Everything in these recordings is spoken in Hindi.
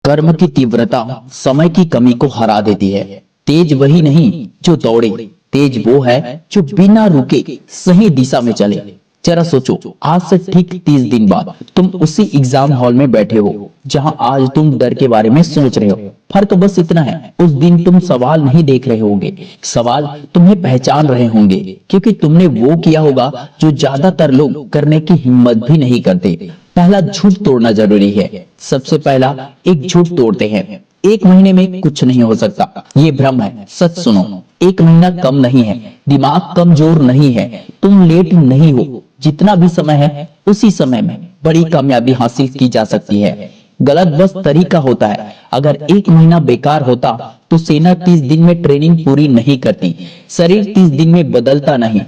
कर्म की तीव्रता समय की कमी को हरा देती है। तेज वही नहीं जो दौड़े, तेज वो है जो बिना रुके सही दिशा में चले। जरा सोचो, आज से ठीक 30 दिन बाद तुम उसी एग्जाम हॉल में बैठे हो जहां आज तुम डर के बारे में सोच रहे हो। फर्क बस इतना है, उस दिन तुम सवाल नहीं देख रहे होगे, सवाल तुम्हें पहचान रहे होंगे, क्योंकि तुमने वो किया होगा जो ज्यादातर लोग करने की हिम्मत भी नहीं करते। पहला झूठ तोड़ना जरूरी है। सबसे पहला एक झूठ तोड़ते हैं, 1 महीने में कुछ नहीं हो सकता। ये भ्रम है। सच सुनो, 1 महीना कम नहीं है, दिमाग कमजोर नहीं है, तुम लेट नहीं हो। जितना भी समय है उसी समय में बड़ी कामयाबी हासिल की जा सकती है। गलत बस तरीका होता है। अगर 1 महीना बेकार होता तो सेना 30 दिन में ट्रेनिंग पूरी नहीं करती, शरीर 30 दिन में बदलता नहीं,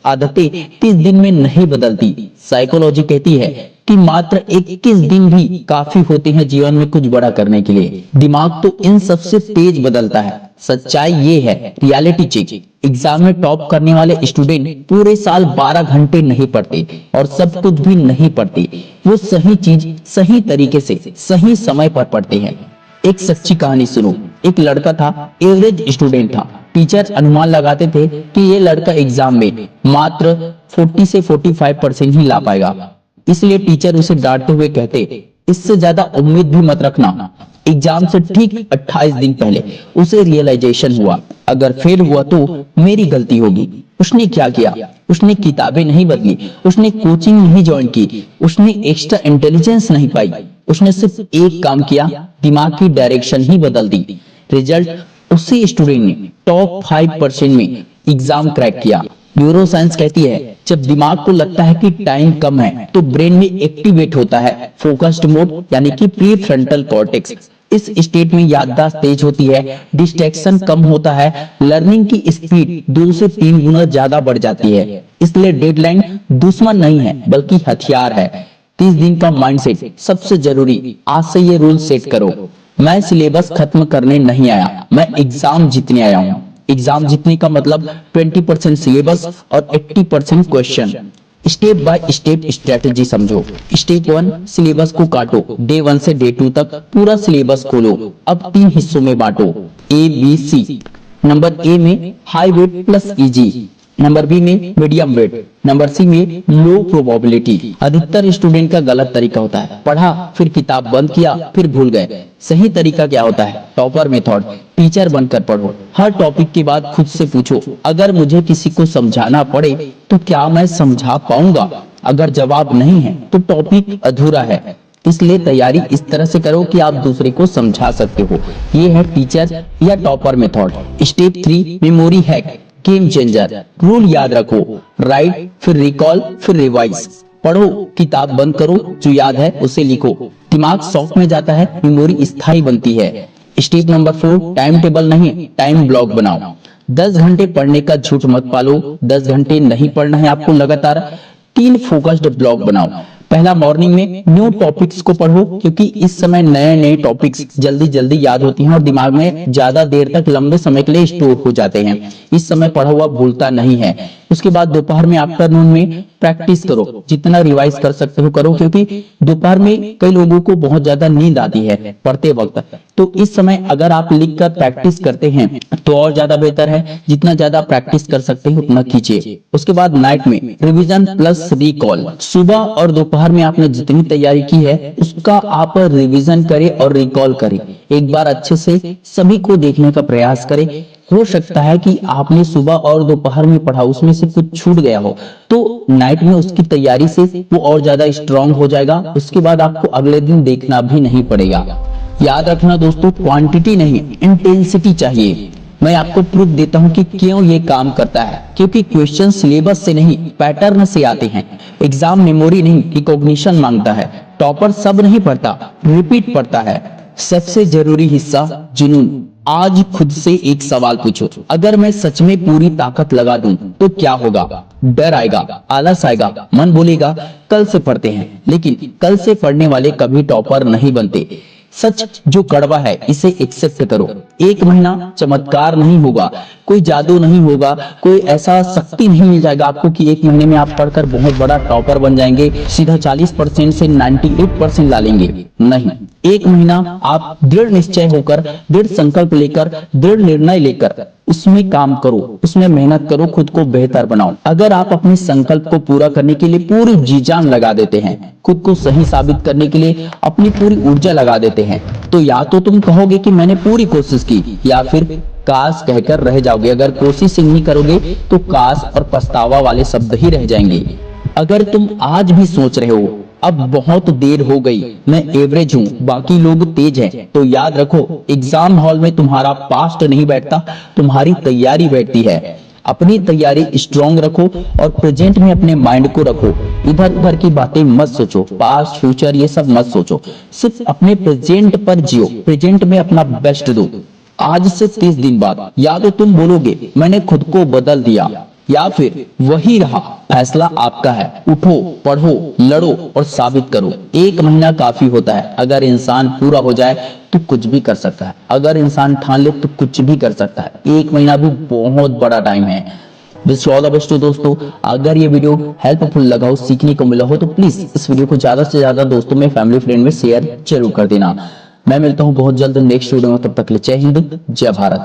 आदतें 30 दिन में नहीं बदलती। साइकोलॉजी कहती है कि मात्र 21 दिन भी काफी होते हैं जीवन में कुछ बड़ा करने के लिए। दिमाग तो इन सबसे तेज बदलता है। सच्चाई ये है, रियलिटी चेक। एग्जाम में टॉप करने वाले स्टूडेंट पूरे साल 12 घंटे नहीं पढ़ते और सब कुछ भी नहीं पढ़ते। वो सही चीज सही तरीके से सही समय पर पढ़ते हैं। एक सच्ची कहानी सुनो। एक लड़का था, एवरेज स्टूडेंट था। टीचर अनुमान लगाते थे कि ये लड़का एग्जाम में मात्र 40 से 45% ही ला पाएगा। इसलिए टीचर उसे डांटते हुए कहते, इससे ज्यादा उम्मीद भी मत रखना। एग्जाम से ठीक 28 दिन पहले उसे रियलाइजेशन हुआ, अगर फेल हुआ तो मेरी गलती होगी। उसने क्या किया? उसने किताबें नहीं बदली, उसने कोचिंग नहीं ज्वाइन की, उसने एक्स्ट्रा इंटेलिजेंस नहीं पाई। उसने सिर्फ एक काम किया, दिमाग की डायरेक्शन ही बदल दी। रिजल्ट, उसी स्टूडेंट ने टॉप 5% में एग्जाम क्रैक किया। न्यूरो साइंस कहती है, जब दिमाग को लगता है कि टाइम कम है तो ब्रेन में एक्टिवेट होता है फोकस्ड मोड, यानी कि प्री फ्रंटल कॉर्टेक्स। इस स्टेट में याददाश्त तेज होती है, डिस्ट्रैक्शन कम होता है, लर्निंग की स्पीड 2 से 3 गुना ज्यादा बढ़ जाती है। इसलिए डेडलाइन दुश्मन नहीं है बल्कि हथियार है। 30 दिन का माइंडसेट सबसे जरूरी। आज से ये रूल सेट करो, मैं सिलेबस खत्म करने नहीं आया, मैं एग्जाम जीतने आया हूँ। एग्जाम जीतने का मतलब 20% सिलेबस और 80% question. Step by step strategy समझो। स्टेप 1, सिलेबस को काटो। डे 1 से डे 2 तक पूरा सिलेबस खोलो। अब 3 हिस्सों में बांटो, A B C. Number A में high weight plus easy, number B में मीडियम वेट, नंबर सी में लो प्रोबेबिलिटी। अधिकतर स्टूडेंट का गलत तरीका होता है, पढ़ा फिर किताब बंद किया फिर भूल गए। सही तरीका क्या होता है? Topper method. टीचर बनकर पढ़ो। हर टॉपिक के बाद खुद से पूछो, अगर मुझे किसी को समझाना पड़े तो क्या मैं समझा पाऊंगा? अगर जवाब नहीं है तो टॉपिक अधूरा है। इसलिए तैयारी इस तरह से करो कि आप दूसरे को समझा सकते हो। ये है टीचर या topper method. Step 3, memory hack, game changer. Rule याद रखो, राइट फिर रिकॉल फिर रिवाइज। पढ़ो, किताब बंद करो, जो याद है उसे लिखो। दिमाग शौक में जाता है, मेमोरी स्थायी बनती है। स्टेप नंबर 4, टाइम टेबल नहीं, टाइम ब्लॉक बनाओ। 10 घंटे पढ़ने का झूठ मत पालो। 10 घंटे नहीं पढ़ना है आपको लगातार। 3 फोकस्ड ब्लॉक बनाओ। पहला, मॉर्निंग में न्यू टॉपिक्स को पढ़ो, क्योंकि इस समय नए नए टॉपिक्स जल्दी जल्दी याद होती हैं और दिमाग में ज्यादा देर तक लंबे समय के लिए स्टोर हो जाते हैं। इस समय पढ़ा हुआ भूलता नहीं है। उसके बाद दोपहर में, आफ्टरनून में प्रैक्टिस करो, जितना रिवाइज कर सकते हो करो, क्योंकि दोपहर में कई लोगों को बहुत ज्यादा नींद आती है पढ़ते वक्त। तो इस समय अगर आप लिख कर प्रैक्टिस करते हैं तो और ज्यादा बेहतर है। जितना ज्यादा प्रैक्टिस कर सकते हो उतना कीजिए। उसके बाद नाइट में रिवीजन प्लस रिकॉल। सुबह और दोपहर में आपने जितनी तैयारी की है उसका आप रिवीजन करें और रिकॉल करें। एक बार अच्छे से सभी को देखने का प्रयास करें। हो सकता है कि आपने सुबह और दोपहर में पढ़ा, उसमें से कुछ छूट गया हो, तो नाइट में उसकी तैयारी से वो और ज्यादा स्ट्रांग हो जाएगा। उसके बाद आपको अगले दिन देखना भी नहीं पड़ेगा। याद रखना दोस्तों, क्वांटिटी नहीं इंटेंसिटी चाहिए। मैं आपको प्रूफ देता हूं कि क्यों ये काम करता है। क्योंकि क्वेश्चन सिलेबस से नहीं, पैटर्न से आते हैं। एग्जाम मेमोरी नहीं, रिकॉग्निशन मांगता है। टॉपर सब नहीं पढ़ता, रिपीट पढ़ता है। सबसे जरूरी हिस्सा, जुनून। आज खुद से एक सवाल पूछो, अगर मैं सच में पूरी ताकत लगा दूं तो क्या होगा? डर आएगा, आलस आएगा, मन बोलेगा कल से पढ़ते हैं। लेकिन कल से पढ़ने वाले कभी टॉपर नहीं बनते। सच जो कड़वा है इसे एक्सेप्ट करो। एक महीना चमत्कार नहीं होगा, कोई जादू नहीं होगा, कोई ऐसा शक्ति नहीं मिल जाएगा आपको कि एक महीने में आप पढ़कर बहुत बड़ा टॉपर बन जाएंगे, सीधा 40% से 98% ला लेंगे। नहीं, एक महीना आप दृढ़ निश्चय होकर, दृढ़ संकल्प लेकर, दृढ़ निर्णय लेकर उसमें काम करो, उसमें मेहनत करो, खुद को बेहतर बनाओ। अगर आप अपने संकल्प को पूरा करने के लिए पूरी जी जान लगा देते हैं, खुद को सही साबित करने के लिए अपनी पूरी ऊर्जा लगा देते हैं, तो या तो तुम कहोगे कि मैंने पूरी कोशिश की, या फिर काश कहकर रह जाओगे। अगर कोशिश ही नहीं करोगे तो काश और पछतावा वाले शब्द ही रह जाएंगे। अगर तुम आज भी सोच रहे हो अब बहुत देर हो गई, मैं एवरेज हूँ, बाकी लोग तेज हैं, तो याद रखो एग्जाम हॉल में तुम्हारा पास्ट नहीं बैठता, तुम्हारी तैयारी बैठती है। अपनी तैयारी स्ट्रांग रखो और प्रेजेंट में अपने माइंड को रखो। इधर उधर की बातें मत सोचो, पास्ट फ्यूचर ये सब मत सोचो, सिर्फ अपने प्रेजेंट पर जियो, प्रेजेंट में अपना बेस्ट दो। आज से 30 दिन बाद या तो तुम बोलोगे मैंने खुद को बदल दिया, या फिर वही रहा। फैसला आपका है। उठो, पढ़ो, लड़ो और साबित करो। एक महीना काफी होता है। अगर इंसान पूरा हो जाए तो कुछ भी कर सकता है, अगर इंसान ठान ले तो कुछ भी कर सकता है। एक महीना भी बहुत बड़ा टाइम है। विश ऑल द बेस्ट दोस्तों। अगर ये वीडियो हेल्पफुल लगा हो, सीखने को मिला हो, तो प्लीज इस वीडियो को ज्यादा से ज्यादा दोस्तों में, फैमिली फ्रेंड में शेयर जरूर कर देना। मैं मिलता हूँ बहुत जल्द नेक्स्ट वीडियो में, तब तक के लिए जय हिंद, जय भारत।